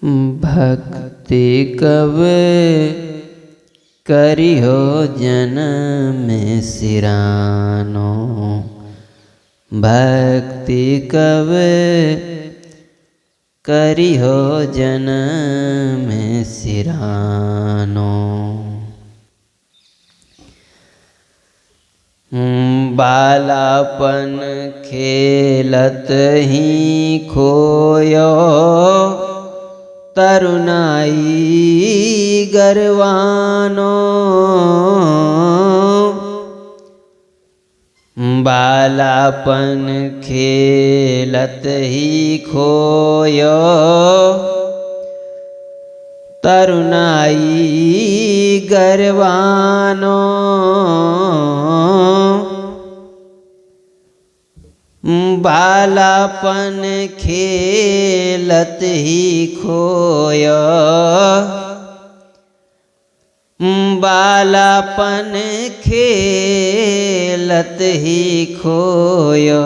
भक्ति कब करिहो जन्म सिरानो, भक्ति कब करिहो जन्म सिरानो। बालापन खेलत ही खोयो, तरुणाई गरवानो। बालापन खेलत ही खोयो, तरुणाई गरवानो। बालापन खेलत ही खोयो, बालापन खेलत ही खोयो,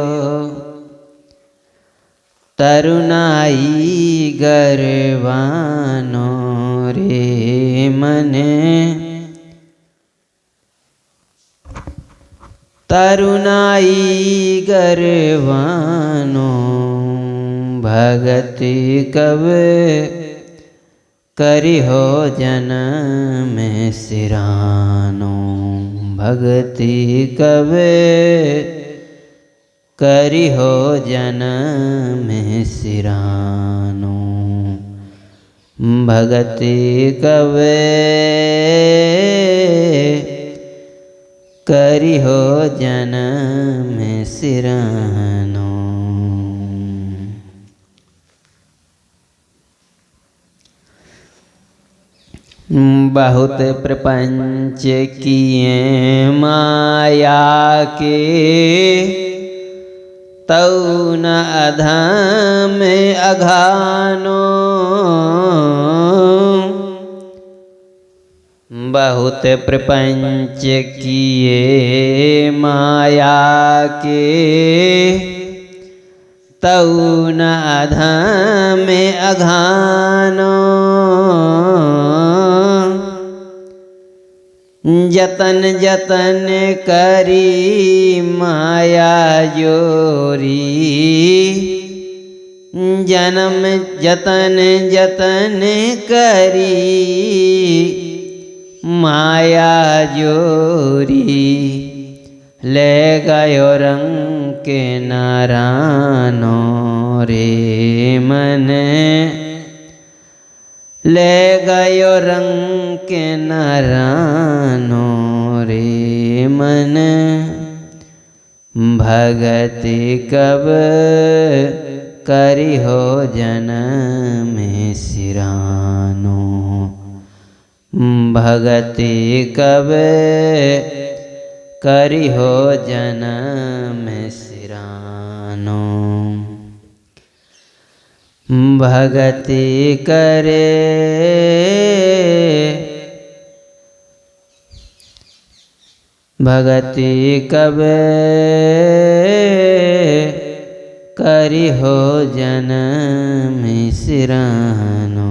तरुणाई गरवानो रे मने। तरुणाई गरवानो, भगति कब करिहो जन्म सिरानो, भगति कब करिहो जन्म सिरानो, भगति कब करिहो जन्म सिरानो। बहुत प्रपंच किए माया के, तऊ न अधम अघानो। बहुत प्रपंच किए माया के, तऊ न अधम अघानो। जतन जतन करी माया जोरी, जन्म जतन जतन करी माया जोरी। ले गयो रंग के नारानो रे मन, ले गयो रंग के नारानो रे मन। भगति कब करिहो जन्म सिरानो, भगति कब करिहो जन्म सिरानो। भगति करे भगति कब करिहो जन्म सिरानो।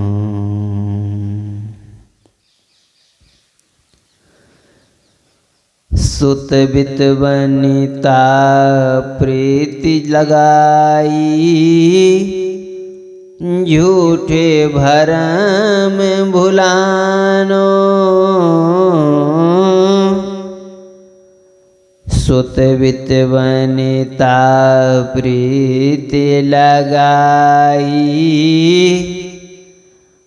सुत बित वनिता प्रीति लगाई, झूठे भरम भुलानो। सुत बित वनिता प्रीति लगाई,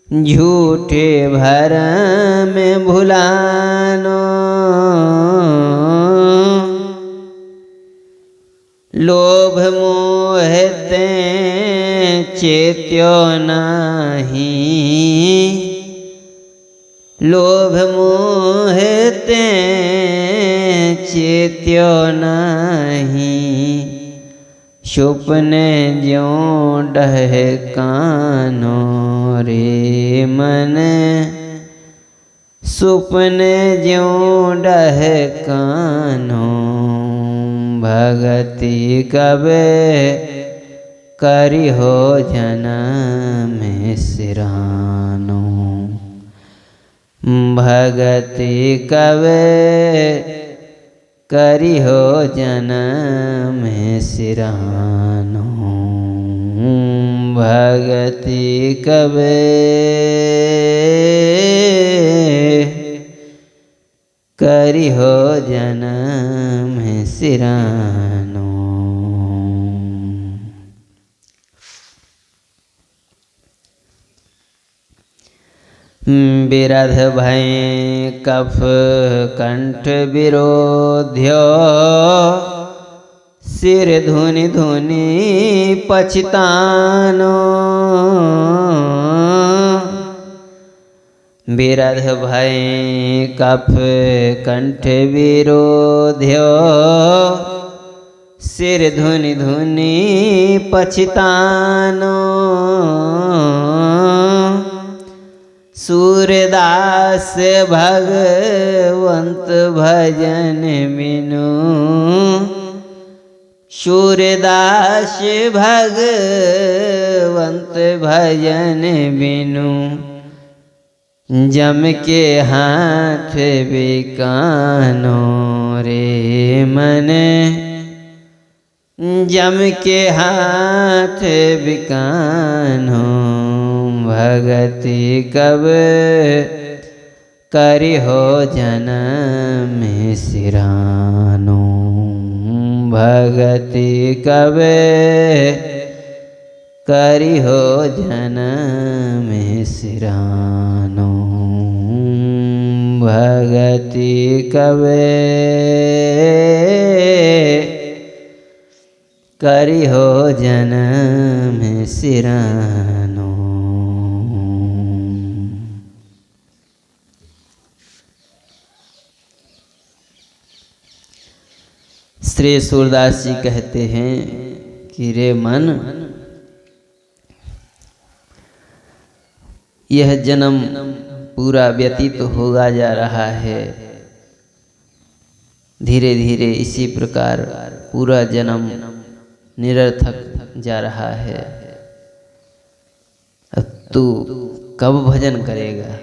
झूठे भरम भुलानो। लोभ मोह ते चेत्यो नाही, लोभ मोह ते चेत्यो नाही। सुपने ज्यों डहकानो रे मन, सुपने ज्यों डहकानो। भगति कब करी हो जन्म सिरानो। भगति कवे करी हो जन्म सिरानो। भगति कवे करी हो जन्म सिरानो। बिरध भय कफ कंठ विरोध्यो। सिर धुनि धुनि पछतानो। बिरध भय कफ कंठ विरोध्यो। सिर धुनि धुनि पछतानो। सूरदास भगवंत भजन बिनु। सूरदास भगवंत भजन बिनु। जम के हाथ बिकानो रे मन। जम के हाथ बिकानो। भगति कब करी हो जन्म सिरानो। भगति कब करी हो जन्म सिरानो। भगति कब करी हो जन्म सिरानो। श्री सूरदास जी कहते हैं कि रे मन, यह जन्म पूरा व्यतीत होगा जा रहा है। धीरे धीरे इसी प्रकार पूरा जन्म निरर्थक जा रहा है। अब तू कब भजन करेगा?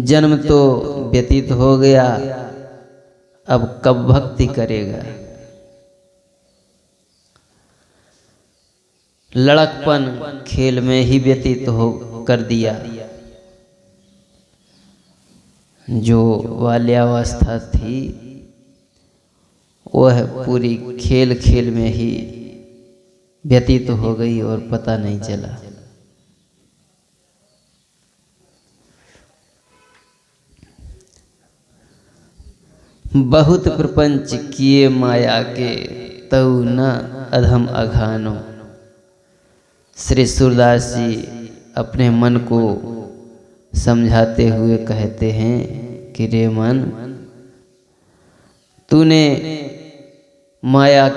जन्म तो व्यतीत हो गया, अब कब भक्ति करेगा? लड़कपन खेल में ही व्यतीत हो कर दिया। जो बाल्यावस्था थी वह पूरी खेल खेल में ही व्यतीत हो गई और पता नहीं चला। बहुत प्रपंच किए माया के, तऊ न अधम अघानो। श्री सूरदास जी अपने मन को समझाते हुए कहते हैं कि रे मन, तूने माया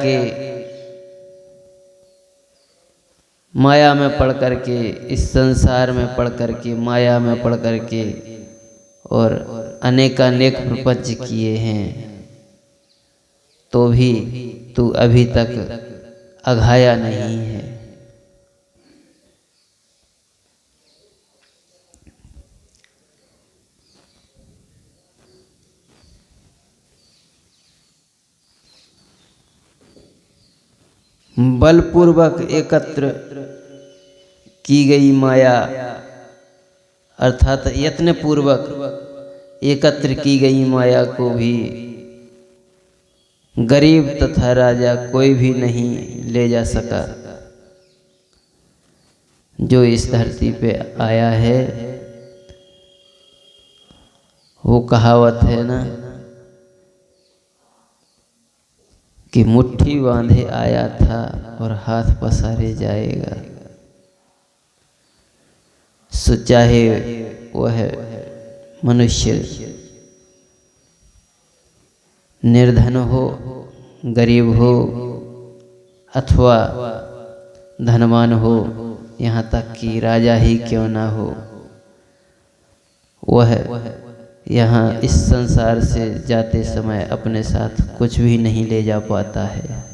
में पड़ करके, इस संसार में पड़ करके, माया में पड़ करके और अनेकानेक प्रपंच किए हैं, तो भी तू अभी तक अघाया नहीं है। बलपूर्वक एकत्र की गई माया, अर्थात यत्न पूर्वक एकत्र की गई माया को भी गरीब तथा राजा कोई भी नहीं ले जा सका। जो इस धरती पे आया है, वो कहावत है ना कि मुट्ठी बांधे आया था और हाथ पसारे जाएगा। सो चाहे वह मनुष्य निर्धन हो, गरीब हो अथवा धनवान हो, यहाँ तक कि राजा ही क्यों ना हो, वह यहाँ इस संसार से जाते समय अपने साथ कुछ भी नहीं ले जा पाता है।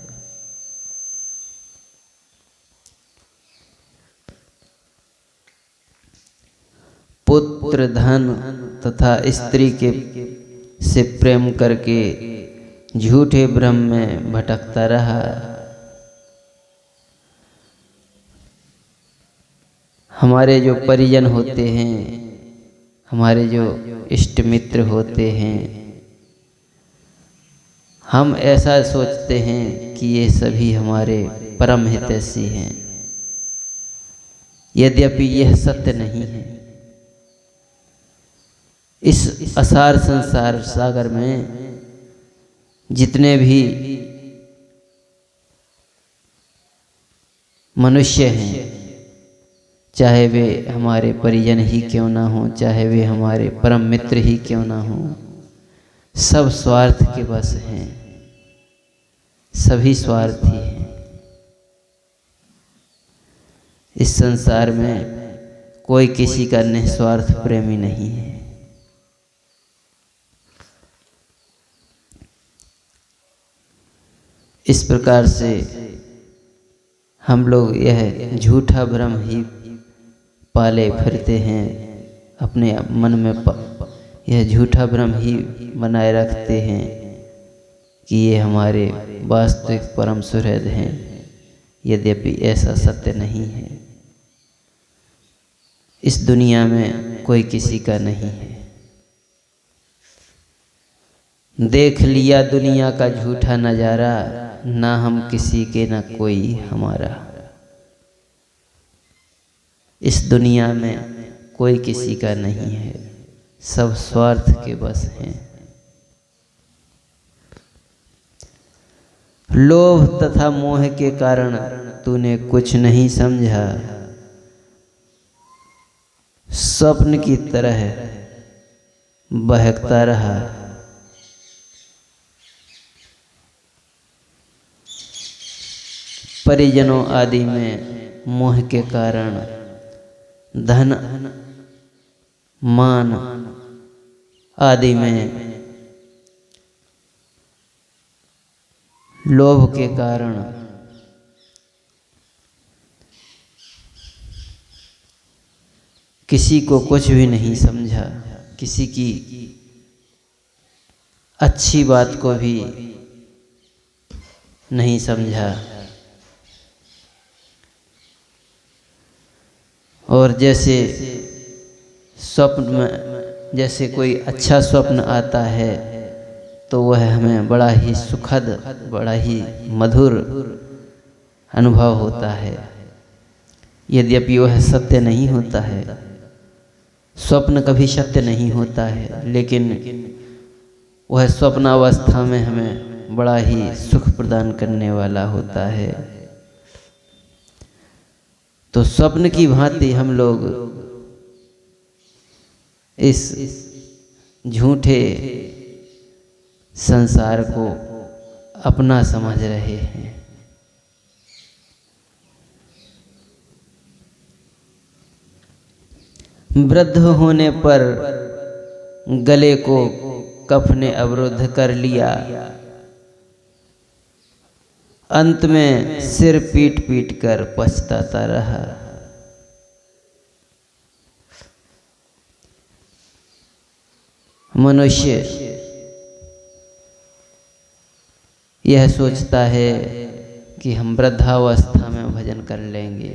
पुत्र, धन तथा स्त्री के से प्रेम करके झूठे भ्रम में भटकता रहा। हमारे जो परिजन होते हैं, हमारे जो इष्ट मित्र होते हैं, हम ऐसा सोचते हैं कि ये सभी हमारे परम हितैषी हैं, यद्यपि यह सत्य नहीं है। इस असार संसार सागर में जितने भी मनुष्य हैं, चाहे वे हमारे परिजन ही क्यों ना हो, चाहे वे हमारे परम मित्र ही क्यों ना हो, सब स्वार्थ के बस हैं, सभी स्वार्थी हैं। इस संसार में कोई किसी का निस्वार्थ प्रेमी नहीं है। इस प्रकार से हम लोग यह झूठा भ्रम ही पाले फिरते हैं, अपने मन में यह झूठा भ्रम ही बनाए रखते हैं कि ये हमारे वास्तविक परम सुहृद हैं, यद्यपि ऐसा सत्य नहीं है। इस दुनिया में कोई किसी का नहीं है। देख लिया दुनिया का झूठा नजारा, ना हम किसी के ना कोई हमारा। इस दुनिया में कोई किसी का नहीं है, सब स्वार्थ के बस हैं। लोभ तथा मोह के कारण तूने कुछ नहीं समझा, स्वप्न की तरह बहकता रहा। परिजनों आदि में मोह के कारण, धन मान आदि में लोभ के कारण किसी को कुछ भी नहीं समझा, किसी की अच्छी बात को भी नहीं समझा। और जैसे स्वप्न में जैसे कोई अच्छा स्वप्न आता है तो वह हमें बड़ा ही सुखद, बड़ा ही मधुर अनुभव होता है, यद्यपि वह सत्य नहीं होता है। स्वप्न कभी सत्य नहीं होता है, लेकिन वह स्वप्नावस्था में हमें बड़ा ही सुख प्रदान करने वाला होता है। तो स्वप्न की भांति हम लोग इस झूठे संसार को अपना समझ रहे हैं। वृद्ध होने पर गले को कफ ने अवरुद्ध कर लिया, अंत में सिर पीट पीट कर पछताता रहा। मनुष्य यह सोचता है कि हम वृद्धावस्था में भजन कर लेंगे,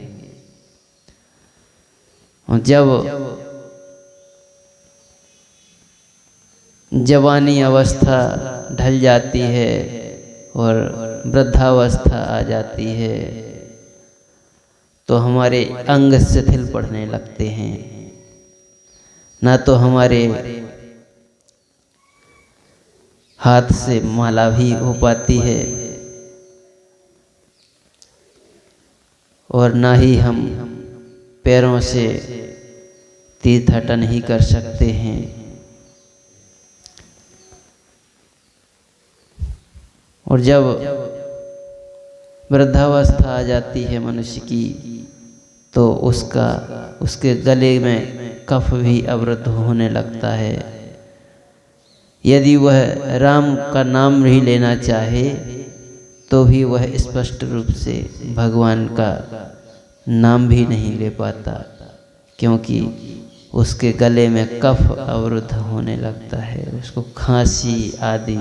और जब जवानी अवस्था ढल जाती है और वृद्धावस्था आ जाती है तो हमारे अंग शिथिल पड़ने लगते हैं, ना तो हमारे हाथ से माला भी हो पाती है और ना ही हम पैरों से तीर्थाटन ही कर सकते हैं। और जब वृद्धावस्था आ जाती है मनुष्य की तो उसके गले में कफ भी अवरुद्ध होने लगता है यदि वह राम का नाम ही लेना चाहे तो भी वह स्पष्ट रूप से भगवान का नाम भी नहीं ले पाता, क्योंकि उसके गले में कफ अवरुद्ध होने लगता है, उसको खांसी आदि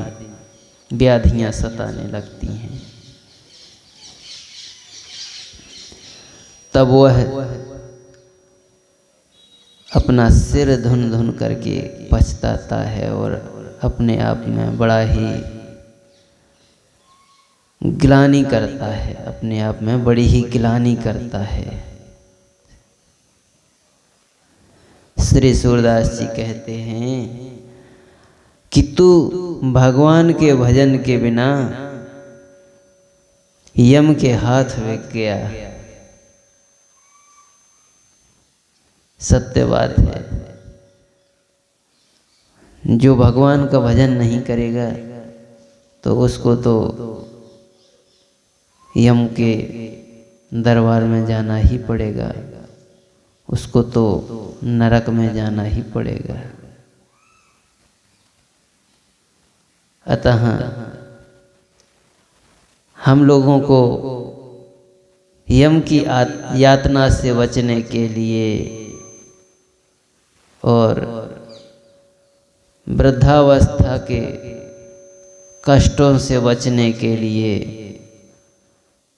व्याधियां सताने लगती हैं। तब वह अपना सिर धुन धुन करके पछताता है और अपने आप में बड़ा ही ग्लानि करता है, अपने आप में बड़ी ही ग्लानि करता है। श्री सूरदास जी कहते हैं कि तू भगवान के भजन के बिना यम के हाथ लग गया। सत्य बात है, जो भगवान का भजन नहीं करेगा तो उसको तो यम के दरबार में जाना ही पड़ेगा, उसको तो नरक में जाना ही पड़ेगा। अतः हम लोगों को यम की यातना से बचने के लिए और वृद्धावस्था के कष्टों से बचने के लिए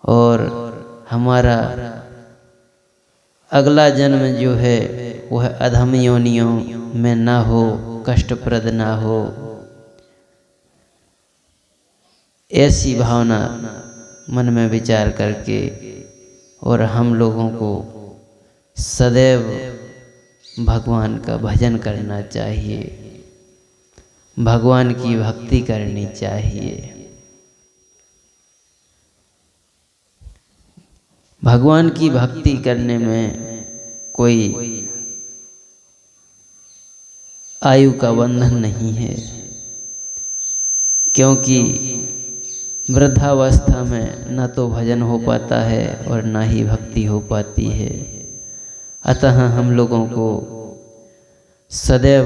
और हमारा अगला जन्म जो है वह अधम योनियों में ना हो, कष्टप्रद ना हो, ऐसी भावना मन में विचार करके और हम लोगों को सदैव भगवान का भजन करना चाहिए, भगवान की भक्ति करनी चाहिए। भगवान की भक्ति करने में कोई आयु का बंधन नहीं है, क्योंकि वृद्धावस्था में न तो भजन हो पाता है और न ही भक्ति हो पाती है। अतः हम लोगों को सदैव